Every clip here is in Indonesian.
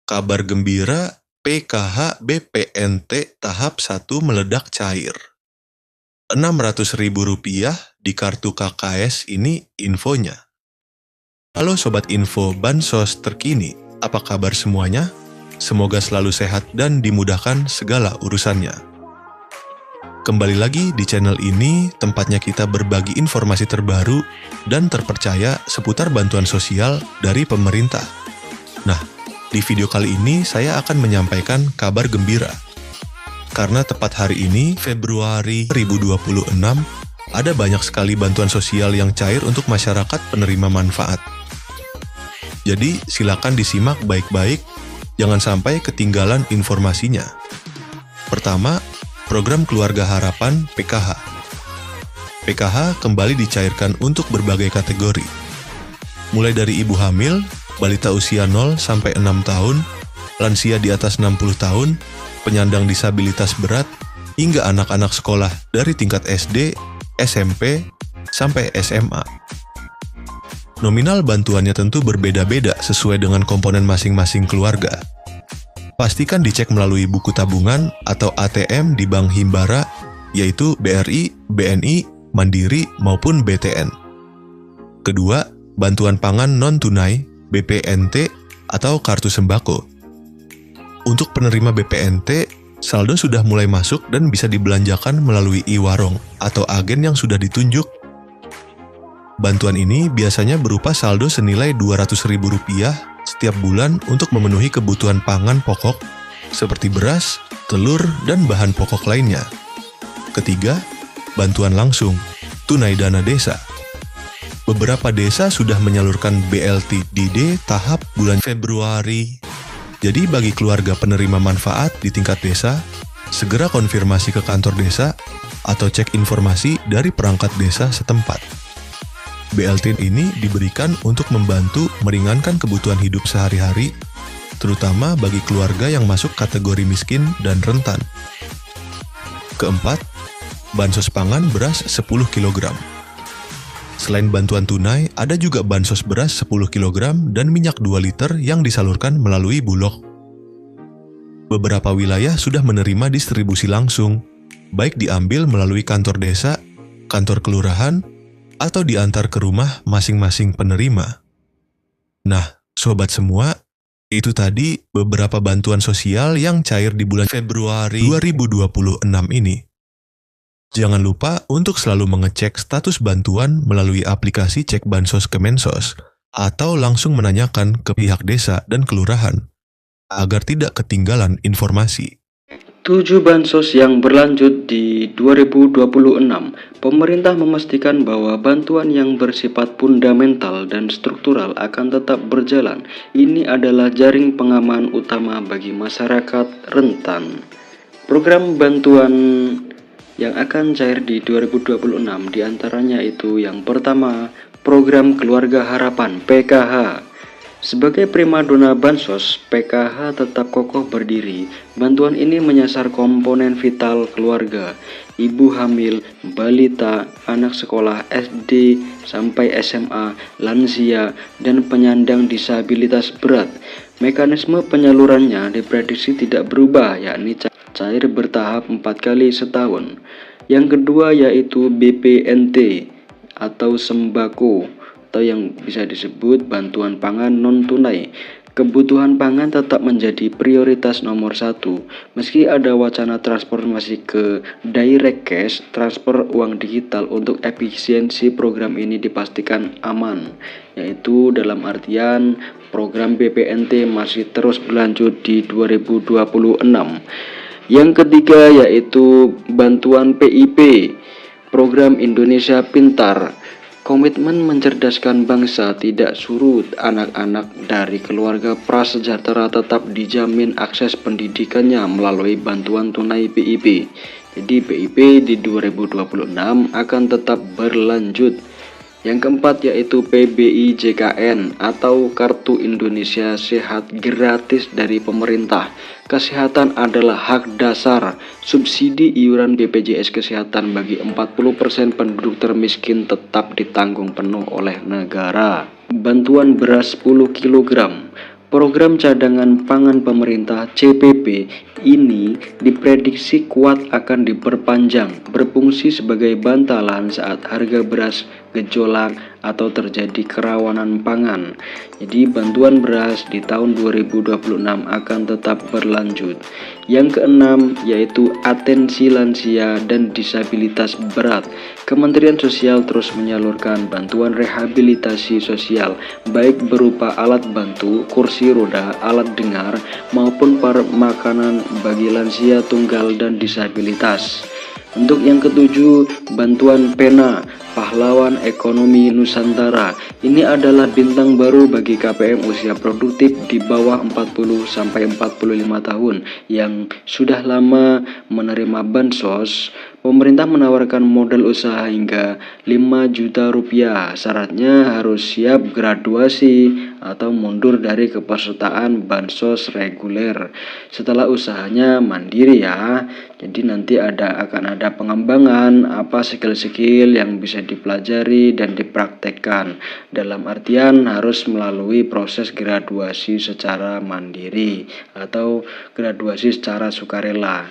Kabar gembira, PKH BPNT tahap 1 meledak cair. Rp600.000 di kartu KKS ini infonya. Halo Sobat Info Bansos terkini, apa kabar semuanya? Semoga selalu sehat dan dimudahkan segala urusannya. Kembali lagi di channel ini, tempatnya kita berbagi informasi terbaru dan terpercaya seputar bantuan sosial dari pemerintah. Nah, di video kali ini saya akan menyampaikan kabar gembira. Karena tepat hari ini, Februari 2026, ada banyak sekali bantuan sosial yang cair untuk masyarakat penerima manfaat. Jadi, silakan disimak baik-baik, jangan sampai ketinggalan informasinya. Pertama, program Keluarga Harapan PKH. PKH kembali dicairkan untuk berbagai kategori. Mulai dari ibu hamil, balita usia 0 sampai 6 tahun, lansia di atas 60 tahun, penyandang disabilitas berat, hingga anak-anak sekolah dari tingkat SD, SMP, sampai SMA. Nominal bantuannya tentu berbeda-beda sesuai dengan komponen masing-masing keluarga. Pastikan dicek melalui buku tabungan atau ATM di Bank Himbara, yaitu BRI, BNI, Mandiri, maupun BTN. Kedua, bantuan pangan non-tunai, BPNT, atau kartu sembako. Untuk penerima BPNT, saldo sudah mulai masuk dan bisa dibelanjakan melalui e-warung atau agen yang sudah ditunjuk. Bantuan ini biasanya berupa saldo senilai Rp200.000 setiap bulan untuk memenuhi kebutuhan pangan pokok seperti beras, telur, dan bahan pokok lainnya. Ketiga, bantuan langsung, tunai dana desa. Beberapa desa sudah menyalurkan BLT-DD tahap bulan Februari. Jadi bagi keluarga penerima manfaat di tingkat desa, segera konfirmasi ke kantor desa atau cek informasi dari perangkat desa setempat. BLT ini diberikan untuk membantu meringankan kebutuhan hidup sehari-hari, terutama bagi keluarga yang masuk kategori miskin dan rentan. Keempat, bansos pangan beras 10 kg. Selain bantuan tunai, ada juga bansos beras 10 kg dan minyak 2 liter yang disalurkan melalui Bulog. Beberapa wilayah sudah menerima distribusi langsung, baik diambil melalui kantor desa, kantor kelurahan, atau diantar ke rumah masing-masing penerima. Nah, sobat semua, itu tadi beberapa bantuan sosial yang cair di bulan Februari 2026 ini. Jangan lupa untuk selalu mengecek status bantuan melalui aplikasi Cek Bansos Kemensos atau langsung menanyakan ke pihak desa dan kelurahan agar tidak ketinggalan informasi. 7 bansos yang berlanjut di 2026, pemerintah memastikan bahwa bantuan yang bersifat fundamental dan struktural akan tetap berjalan. Ini adalah jaring pengaman utama bagi masyarakat rentan. Program bantuan yang akan cair di 2026 diantaranya itu yang pertama, program Keluarga Harapan PKH. Sebagai primadona bansos, PKH tetap kokoh berdiri. Bantuan ini menyasar komponen vital keluarga, ibu hamil, balita, anak sekolah SD sampai SMA, lansia, dan penyandang disabilitas berat. Mekanisme penyalurannya diprediksi tidak berubah, yakni cair bertahap 4 kali setahun. Yang kedua yaitu BPNT atau sembako, atau yang bisa disebut bantuan pangan non-tunai. Kebutuhan pangan tetap menjadi prioritas nomor 1. Meski ada wacana transformasi ke direct cash, transfer uang digital untuk efisiensi program ini dipastikan aman, yaitu dalam artian program BPNT masih terus berlanjut di 2026. Yang ketiga yaitu bantuan PIP, program Indonesia Pintar. Komitmen mencerdaskan bangsa tidak surut. Anak-anak dari keluarga prasejahtera tetap dijamin akses pendidikannya melalui bantuan tunai PIP. Jadi PIP di 2026 akan tetap berlanjut. Yang keempat yaitu PBI JKN atau Kartu Indonesia Sehat gratis dari pemerintah. Kesehatan adalah hak dasar. Subsidi iuran BPJS Kesehatan bagi 40% penduduk termiskin tetap ditanggung penuh oleh negara. Bantuan beras 10 kg. Program cadangan pangan pemerintah CPP ini diprediksi kuat akan diperpanjang, berfungsi sebagai bantalan saat harga beras gejolak atau terjadi kerawanan pangan. Jadi bantuan beras di tahun 2026 akan tetap berlanjut. Yang keenam yaitu atensi lansia dan disabilitas berat. Kementerian Sosial terus menyalurkan bantuan rehabilitasi sosial baik berupa alat bantu, kursi roda, alat dengar maupun makanan bagi lansia tunggal dan disabilitas. Untuk yang ketujuh, bantuan pena pahlawan ekonomi Nusantara. Ini adalah bintang baru bagi KPM usia produktif di bawah 40 sampai 45 tahun yang sudah lama menerima bansos. Pemerintah menawarkan modal usaha hingga 5 juta rupiah. Syaratnya harus siap graduasi atau mundur dari kepesertaan bansos reguler. Setelah usahanya mandiri ya. Jadi nanti akan ada pengembangan apa skill-skill yang bisa dipelajari dan dipraktekkan. Dalam artian harus melalui proses graduasi secara mandiri atau graduasi secara sukarela.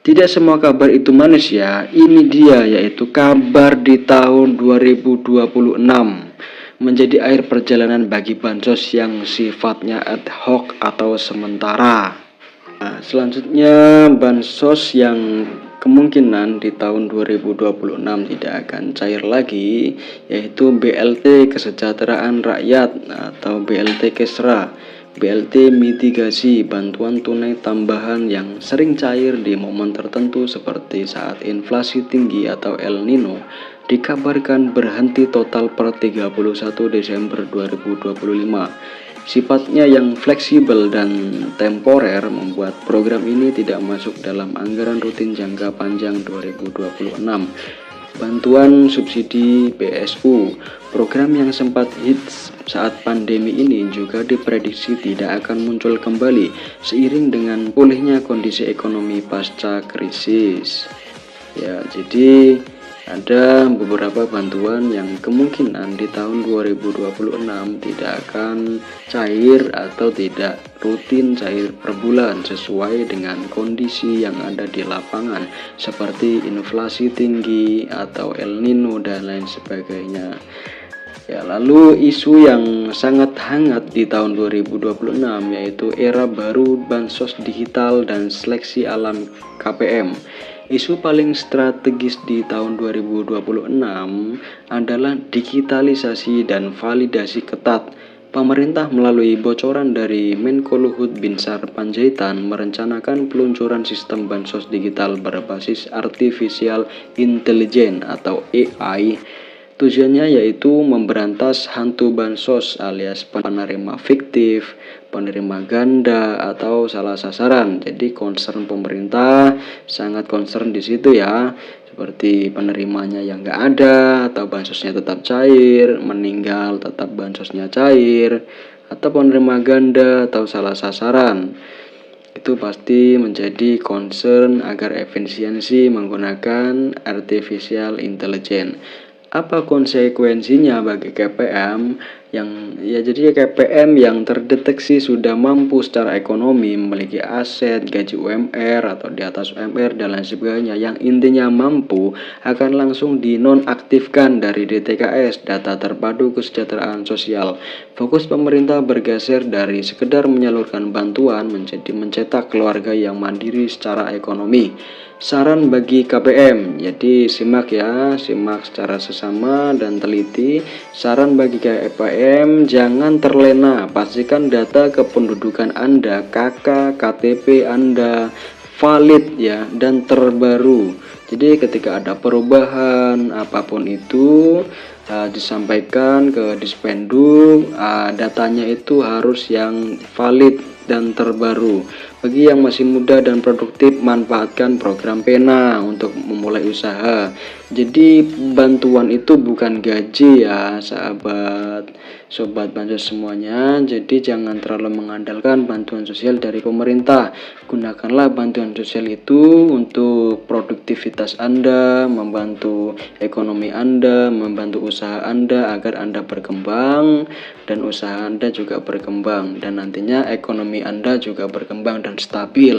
Tidak semua kabar itu manis ya. Ini dia yaitu kabar di tahun 2026 menjadi akhir perjalanan bagi bansos yang sifatnya ad hoc atau sementara. Nah, selanjutnya bansos yang kemungkinan di tahun 2026 tidak akan cair lagi yaitu BLT Kesejahteraan Rakyat atau BLT Kesra. BLT mitigasi bantuan tunai tambahan yang sering cair di momen tertentu seperti saat inflasi tinggi atau El Nino dikabarkan berhenti total per 31 Desember 2025. Sifatnya yang fleksibel dan temporer membuat program ini tidak masuk dalam anggaran rutin jangka panjang 2026. Bantuan subsidi BSU, program yang sempat hits saat pandemi ini juga diprediksi tidak akan muncul kembali seiring dengan pulihnya kondisi ekonomi pasca krisis. Ya, jadi ada beberapa bantuan yang kemungkinan di tahun 2026 tidak akan cair atau tidak rutin cair per bulan sesuai dengan kondisi yang ada di lapangan seperti inflasi tinggi atau El Nino dan lain sebagainya. Ya, lalu isu yang sangat hangat di tahun 2026 yaitu era baru bansos digital dan seleksi alam KPM. Isu paling strategis di tahun 2026 adalah digitalisasi dan validasi ketat. Pemerintah melalui bocoran dari Menko Luhut Binsar Panjaitan merencanakan peluncuran sistem bansos digital berbasis artificial intelligence atau AI. Tujuannya yaitu memberantas hantu bansos alias penerima fiktif, penerima ganda atau salah sasaran. Jadi concern pemerintah sangat concern di situ ya, seperti penerimanya yang nggak ada atau bansosnya tetap cair, meninggal tetap bansosnya cair, atau penerima ganda atau salah sasaran. Itu pasti menjadi concern agar efisiensi menggunakan artificial intelligence. Apa konsekuensinya bagi KPM jadi KPM yang terdeteksi sudah mampu secara ekonomi, memiliki aset, gaji UMR atau di atas UMR dan lain sebagainya, yang intinya mampu akan langsung dinonaktifkan dari DTKS, data terpadu kesejahteraan sosial. Fokus pemerintah bergeser dari sekedar menyalurkan bantuan menjadi mencetak keluarga yang mandiri secara ekonomi. Saran bagi KPM, jadi simak secara sesama dan teliti. Saran bagi KPM, jangan terlena, pastikan data kependudukan Anda, KK, KTP Anda valid ya dan terbaru. Jadi ketika ada perubahan apapun itu disampaikan ke Dispenduk, datanya itu harus yang valid dan terbaru. Bagi yang masih muda dan produktif, manfaatkan program Pena untuk memulai usaha. Jadi bantuan itu bukan gaji ya sobat bansos semuanya. Jadi jangan terlalu mengandalkan bantuan sosial dari pemerintah. Gunakanlah bantuan sosial itu untuk produktivitas Anda, membantu ekonomi Anda, membantu usaha Anda agar Anda berkembang dan usaha Anda juga berkembang, dan nantinya ekonomi Anda juga berkembang dan stabil.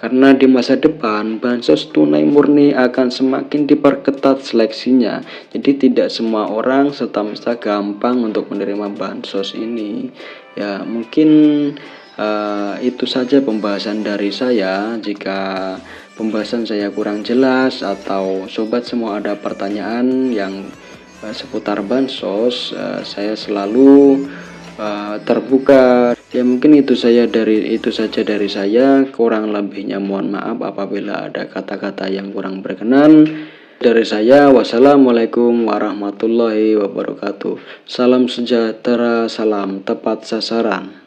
Karena di masa depan bansos tunai murni akan semakin diperketat seleksinya. Jadi tidak semua orang serta-merta gampang untuk menerima bansos ini. Ya, mungkin itu saja pembahasan dari saya. Jika pembahasan saya kurang jelas atau sobat semua ada pertanyaan yang seputar bansos, saya selalu terbuka. Ya mungkin itu saja dari saya. Kurang lebihnya mohon maaf apabila ada kata-kata yang kurang berkenan. Dari saya, wassalamualaikum warahmatullahi wabarakatuh. Salam sejahtera, salam tepat sasaran.